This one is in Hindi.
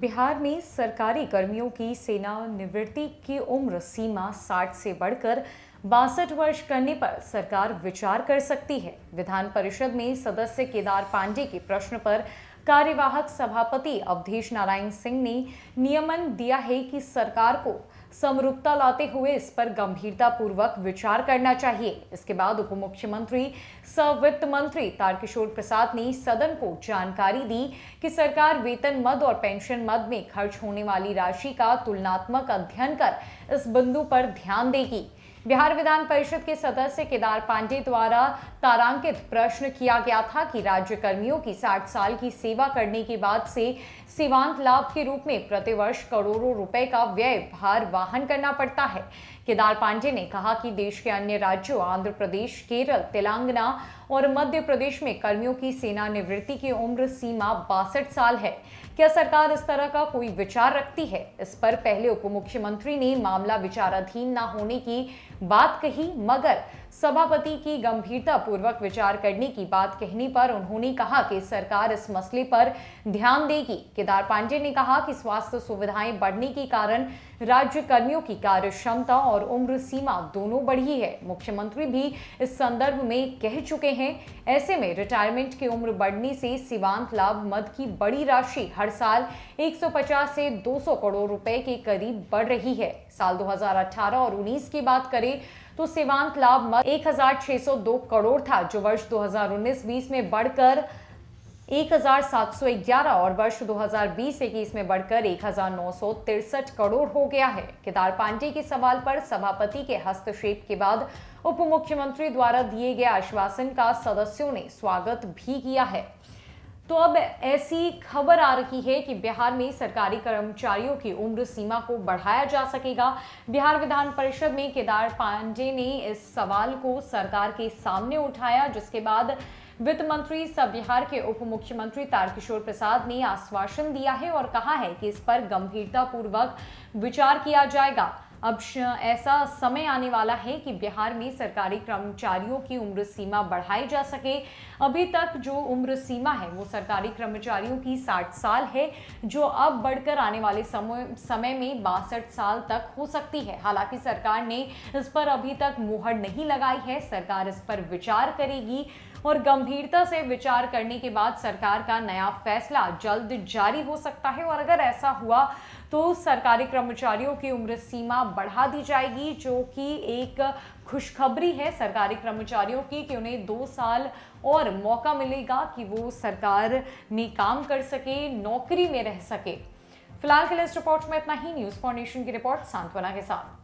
बिहार में सरकारी कर्मियों की सेवानिवृत्ति की उम्र सीमा 60 से बढ़कर 62 वर्ष करने पर सरकार विचार कर सकती है। विधान परिषद में सदस्य केदार पांडे के प्रश्न पर कार्यवाहक सभापति अवधेश नारायण सिंह ने नियमन दिया है कि सरकार को समरूपता लाते हुए इस पर गंभीरता पूर्वक विचार करना चाहिए। इसके बाद उप मुख्यमंत्री सह वित्त मंत्री तारकिशोर प्रसाद ने सदन को जानकारी दी कि सरकार वेतन मद और पेंशन मद में खर्च होने वाली राशि का तुलनात्मक अध्ययन कर इस बिंदु पर ध्यान देगी। बिहार विधान परिषद के सदस्य केदार पांडे द्वारा तारांकित प्रश्न किया गया था कि राज्य कर्मियों की 60 साल की सेवा करने के बाद से सीमांत लाभ के रूप में प्रतिवर्ष करोड़ों रुपए का व्यय भार वहन करना पड़ता है। केदार पांडे ने कहा कि देश के अन्य राज्यों आंध्र प्रदेश, केरल, तेलंगाना और मध्य प्रदेश में कर्मियों की सेवानिवृत्ति की उम्र सीमा 62 साल है। क्या सरकार इस तरह का कोई विचार रखती है? इस पर पहले उप मुख्यमंत्री ने मामला विचाराधीन न होने की बात कही, मगर सभापति की गंभीरता पूर्वक विचार करने की बात कहने पर उन्होंने कहा कि सरकार इस मसले पर ध्यान देगी। केदार पांडे ने कहा कि स्वास्थ्य सुविधाएं बढ़ने के कारण राज्य कर्मियों की कार्य क्षमता और उम्र सीमा दोनों बढ़ी है। मुख्यमंत्री भी इस संदर्भ में कह चुके हैं। ऐसे में रिटायरमेंट की उम्र बढ़ने से सीमांत लाभ मद की बड़ी राशि हर साल 150 से 200 करोड़ रुपए के करीब बढ़ रही है। साल 2018 और 19 की बात करें तो सीमांत लाभ मद 1602 करोड़ था, जो वर्ष 2019-20 में बढ़कर 1711 और वर्ष 2020-21 में बढ़कर 1963 करोड़ हो गया है। केदार पांडे के सवाल पर सभापति के हस्तक्षेप के बाद उप मुख्यमंत्री द्वारा दिए गए आश्वासन का सदस्यों ने स्वागत भी किया है। तो अब ऐसी खबर आ रही है कि बिहार में सरकारी कर्मचारियों की उम्र सीमा को बढ़ाया जा सकेगा। बिहार विधान परिषद में केदार पांडे ने इस सवाल को सरकार के सामने उठाया, जिसके बाद वित्त मंत्री सह बिहार के उप मुख्यमंत्री तारकिशोर प्रसाद ने आश्वासन दिया है और कहा है कि इस पर गंभीरता पूर्वक विचार किया जाएगा। अब ऐसा समय आने वाला है कि बिहार में सरकारी कर्मचारियों की उम्र सीमा बढ़ाई जा सके। अभी तक जो उम्र सीमा है वो सरकारी कर्मचारियों की 60 साल है, जो अब बढ़कर आने वाले समय में 62 साल तक हो सकती है। हालांकि सरकार ने इस पर अभी तक मुहर नहीं लगाई है। सरकार इस पर विचार करेगी और गंभीरता से विचार करने के बाद सरकार का नया फैसला जल्द जारी हो सकता है। और अगर ऐसा हुआ तो सरकारी कर्मचारियों की उम्र सीमा बढ़ा दी जाएगी, जो कि एक खुशखबरी है सरकारी कर्मचारियों की कि उन्हें 2 साल और मौका मिलेगा कि वो सरकार में काम कर सके, नौकरी में रह सके। फिलहाल के लिए इस रिपोर्ट में इतना ही। न्यूज़ फॉर नेशन की रिपोर्ट सांत्वना के साथ।